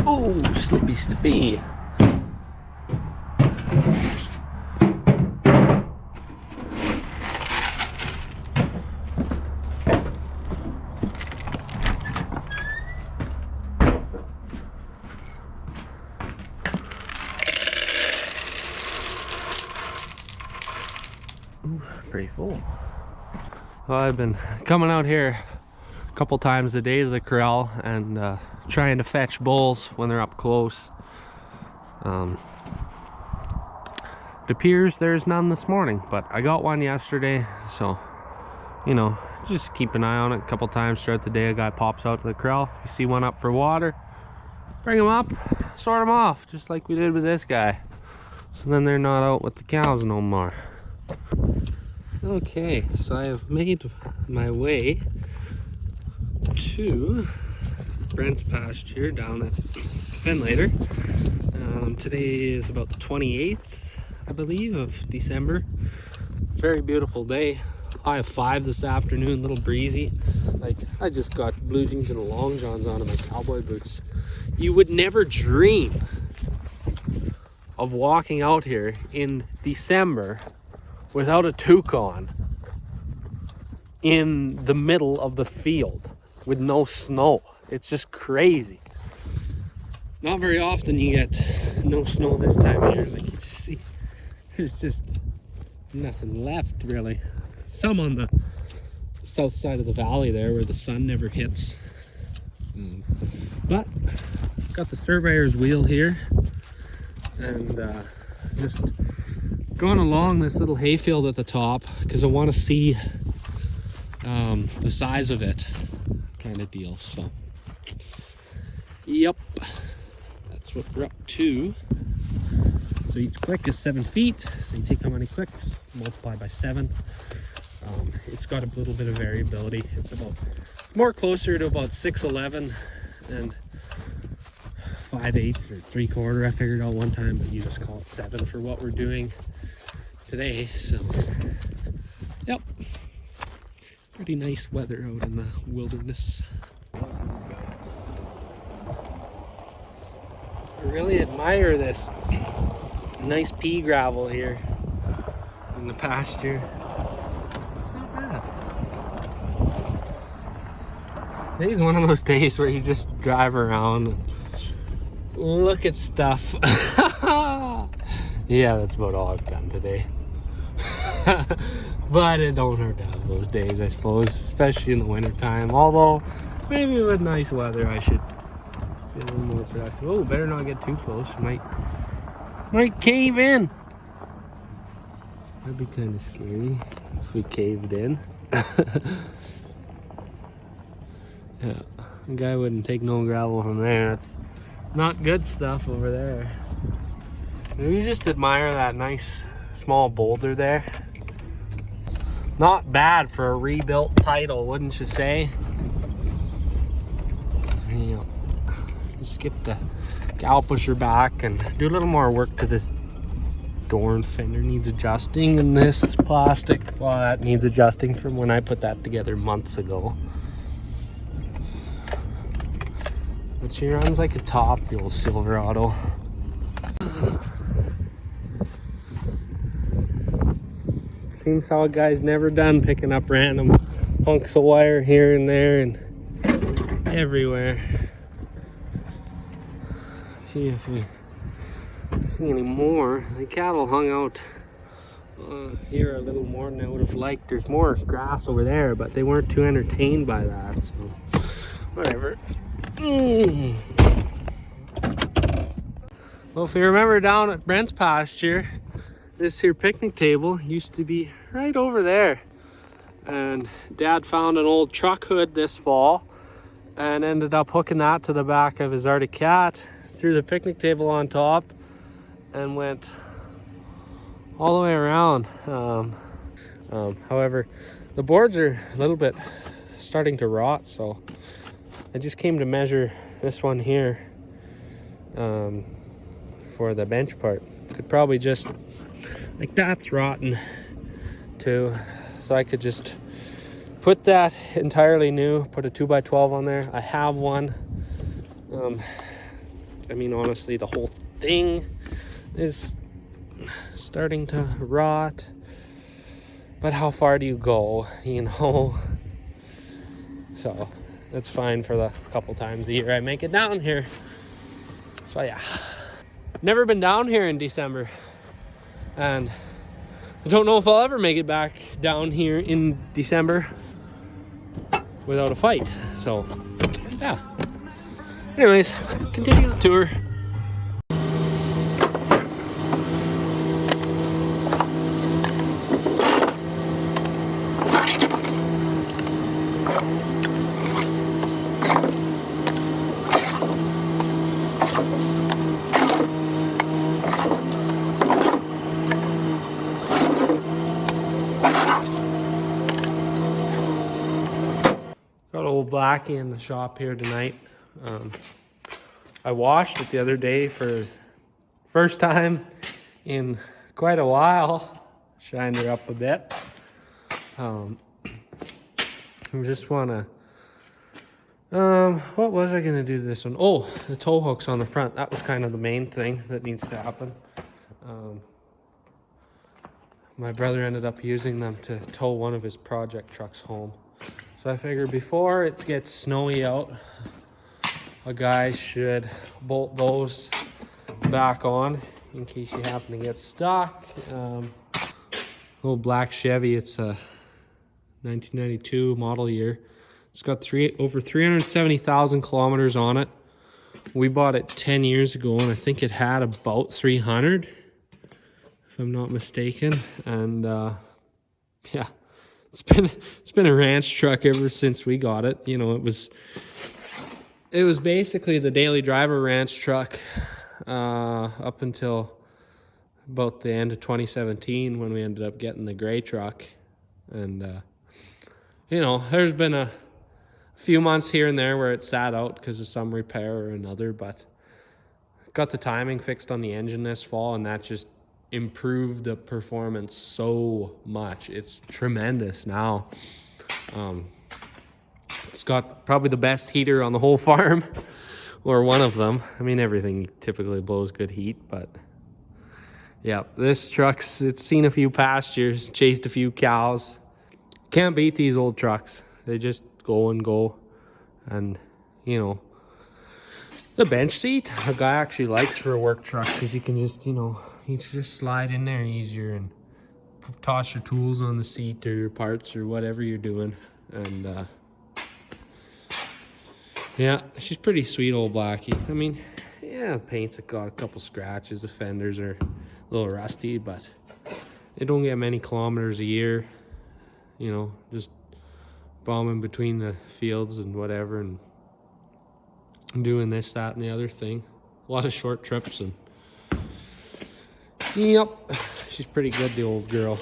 Oh, slippy, slippy. Ooh, pretty full. Well, I've been coming out here a couple times a day to the corral and trying to fetch bulls when they're up close. It appears there's none this morning, but I got one yesterday, so you know, just keep an eye on it. A couple times throughout the day a guy pops out to the corral. If you see one up for water, bring him up, sort him off, just like we did with this guy, so then they're not out with the cows no more. Okay, so I have made my way to Brent's pasture down at Fenlater. Today is about the 28th, I believe, of December. Very beautiful day. High of 5 this afternoon, a little breezy. Like, I just got blue jeans and long johns on and my cowboy boots. You would never dream of walking out here in December without a toque on in the middle of the field with no snow. It's just crazy. Not very often you get no snow this time of year. Like, you just see there's just nothing left really. Some on the south side of the valley there where the sun never hits. But got the surveyor's wheel here and just going along this little hayfield at the top because I want to see the size of it, kind of deal. So yep, that's what we're up to. So each click is 7 feet, so you take how many clicks, multiply by 7. It's got a little bit of variability. It's more closer to about 6'11" and 5/8 or 3/4. I figured out one time, but you just call it 7 for what we're doing today. So yep, pretty nice weather out in the wilderness. I really admire this nice pea gravel here in the pasture. It's not bad. Today's one of those days where you just drive around and look at stuff. Yeah, that's about all I've done today. But it don't hurt to have those days, I suppose, especially in the winter time. Although maybe with nice weather I should be a little more productive. Oh, better not get too close. Might cave in. That'd be kind of scary if we caved in. Yeah, the guy wouldn't take no gravel from there. That's not good stuff over there. You just admire that nice small boulder there. Not bad for a rebuilt title, wouldn't you say? You know, just get the cow pusher back and do a little more work to this door and fender. Needs adjusting, and this plastic, well, that needs adjusting from when I put that together months ago. But she runs like a top, the old Silverado. Seems how a guy's never done picking up random hunks of wire here and there and everywhere. See if we see any more. The cattle hung out here a little more than I would have liked. There's more grass over there, but they weren't too entertained by that, so whatever. Well, if you remember down at Brent's pasture, this here picnic table used to be right over there, and Dad found an old truck hood this fall and ended up hooking that to the back of his Arctic Cat, threw the picnic table on top and went all the way around. However, the boards are a little bit starting to rot, so I just came to measure this one here for the bench part. Could probably just, like, that's rotten too, so I could just put that entirely new, put a 2x12 on there. I have one. I mean, honestly, the whole thing is starting to rot. But how far do you go, you know? So that's fine for the couple times a year I make it down here. So yeah, never been down here in December, and I don't know if I'll ever make it back down here in December without a fight. So yeah, anyways, continue the tour. Got old Blackie in the shop here tonight. I washed it the other day for first time in quite a while. Shined her up a bit. I just wanna, what was I gonna do to this one? Oh, the tow hooks on the front. That was kind of the main thing that needs to happen. My brother ended up using them to tow one of his project trucks home. So I figured before it gets snowy out, a guy should bolt those back on in case you happen to get stuck. Old black Chevy, it's a 1992 model year. It's got over 370,000 kilometers on it. We bought it 10 years ago, and I think it had about 300, if I'm not mistaken. And yeah, it's been a ranch truck ever since we got it. You know, it was basically the daily driver ranch truck up until about the end of 2017 when we ended up getting the gray truck. And you know, there's been a few months here and there where it sat out because of some repair or another, but got the timing fixed on the engine this fall, and that just improved the performance so much. It's tremendous now. It's got probably the best heater on the whole farm, or one of them. I mean, everything typically blows good heat, but yeah, this truck's, it's seen a few pastures, chased a few cows. Can't beat these old trucks. They just go and go. And you know, the bench seat a guy actually likes for a work truck, because you can just, you know, you just slide in there easier and toss your tools on the seat or your parts or whatever you're doing. And yeah, she's pretty sweet, old Blackie. I mean, yeah, the paint's got a couple scratches, the fenders are a little rusty, but they don't get many kilometers a year. You know, just bombing between the fields and whatever, and doing this, that, and the other thing. A lot of short trips, and yep, she's pretty good, the old girl.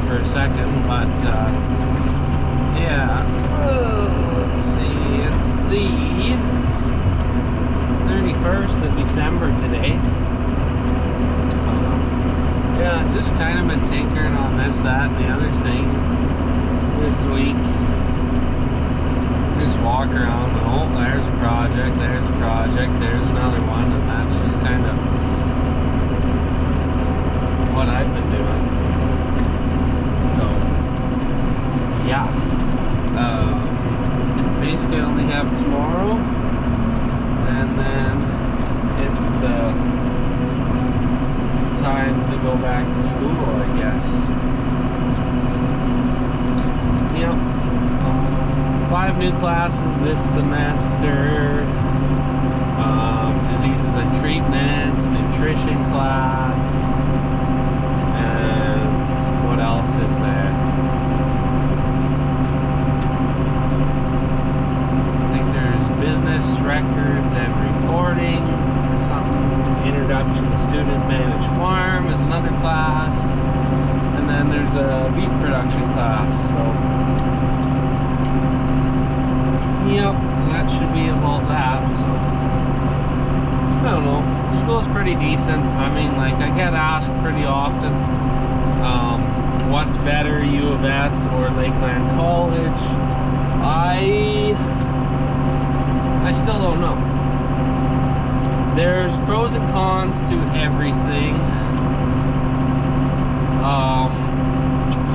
For a second, but yeah, let's see, it's the 31st of December today. Yeah, just kind of been tinkering on this, that, and the other thing this week. Just walk around, oh, there's a project, there's another one, and that's just kind of what I've been back to school, I guess. Yep. 5 new classes this semester. Diseases and treatments, nutrition class, and what else is there? I think there's business records and reporting, or something. Introduction to student managed farm is another class, and then there's a beef production class. So, yep, that should be about that. So, I don't know. School's pretty decent. I mean, like, I get asked pretty often, what's better, U of S or Lakeland College? I still don't know. There's pros and cons to everything.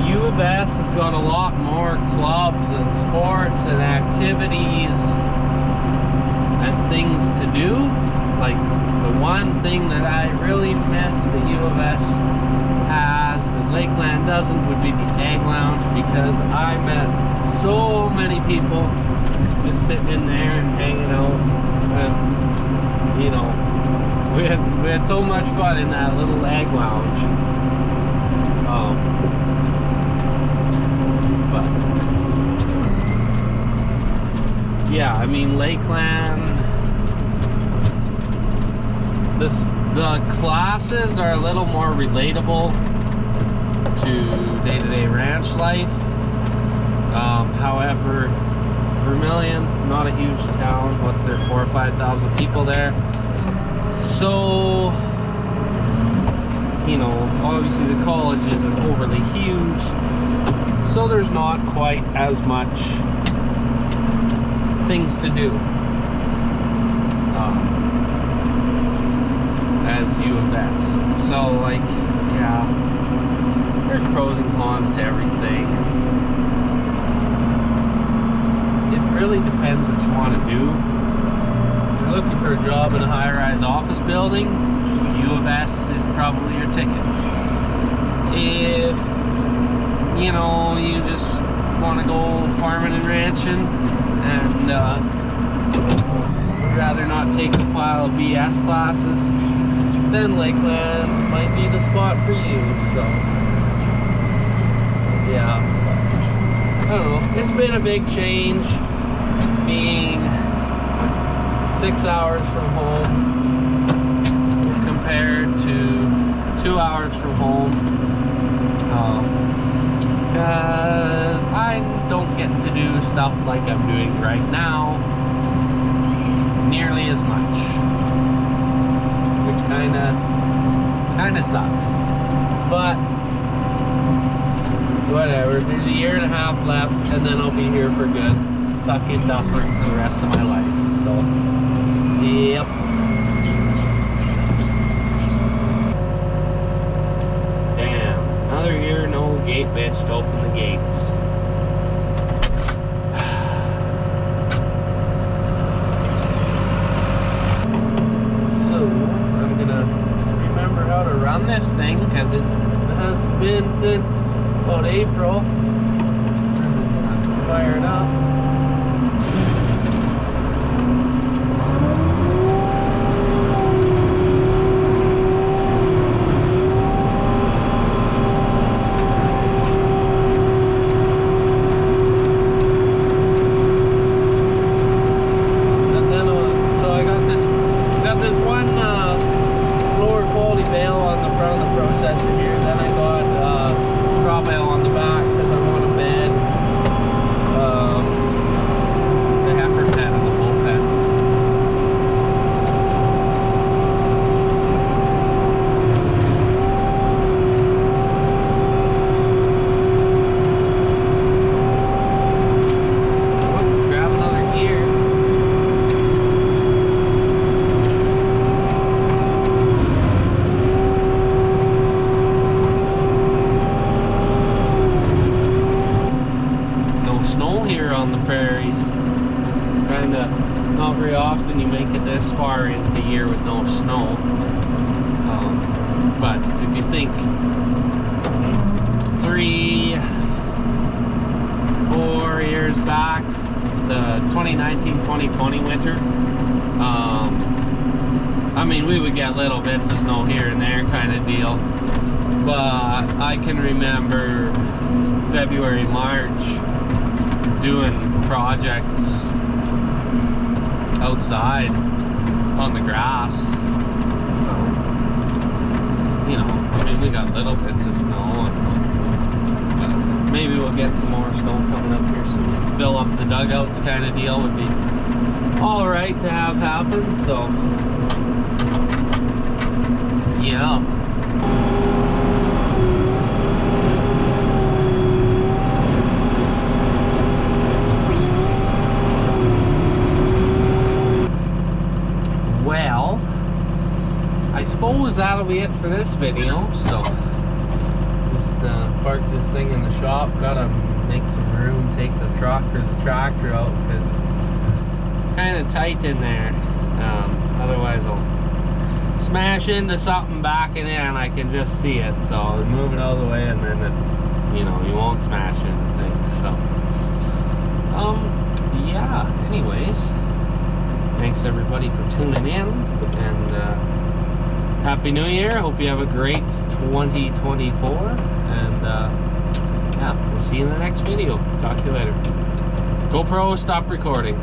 U of S has got a lot more clubs and sports and activities and things to do. Like, the one thing that I really miss that U of S has that Lakeland doesn't would be the Egg Lounge, because I met so many people just sitting in there and hanging out, and you know, we had so much fun in that little Egg Lounge. But yeah, I mean, Lakeland, the classes are a little more relatable to day-to-day ranch life. However, Vermilion, not a huge town. What's there, 4,000 or 5,000 people there? So, you know, obviously the college isn't overly huge, so there's not quite as much things to do as U of S. So, like, yeah, there's pros and cons to everything. It really depends what you want to do. If you're looking for a job in a high-rise office building, U of S is probably your ticket. If, you know, you just want to go farming and ranching and would rather not take a pile of BS classes, then Lakeland might be the spot for you. So, yeah, I don't know. It's been a big change being 6 hours from home compared to 2 hours from home, because I don't get to do stuff like I'm doing right now nearly as much, which kind of sucks. But whatever, there's a year and a half left, and then I'll be here for good, stuck in Dufferin for the rest of my life. So, yep. Damn, another year, no gate bitch to open the gates. So, I'm gonna remember how to run this thing, because it has been since about April. I'm gonna have to fire it up. Not very often you make it this far into the year with no snow. But if you think 3-4 years back, the 2019-2020 winter, I mean, we would get little bits of snow here and there kind of deal, but I can remember February, March doing projects outside on the grass. So, you know, I mean, we got little bits of snow, but maybe we'll get some more snow coming up here soon. Fill up the dugouts kind of deal would be all right to have happen. So, yeah. Well, I suppose that'll be it for this video. So, just park this thing in the shop. Gotta make some room, take the truck or the tractor out because it's kind of tight in there. Otherwise, I'll smash into something backing in. I can just see it. So, I'll move it out of the way, and then it, you know, you won't smash into things. So, yeah. Anyways. Thanks everybody for tuning in, and Happy New Year. Hope you have a great 2024, and yeah, we'll see you in the next video. Talk to you later. GoPro, stop recording.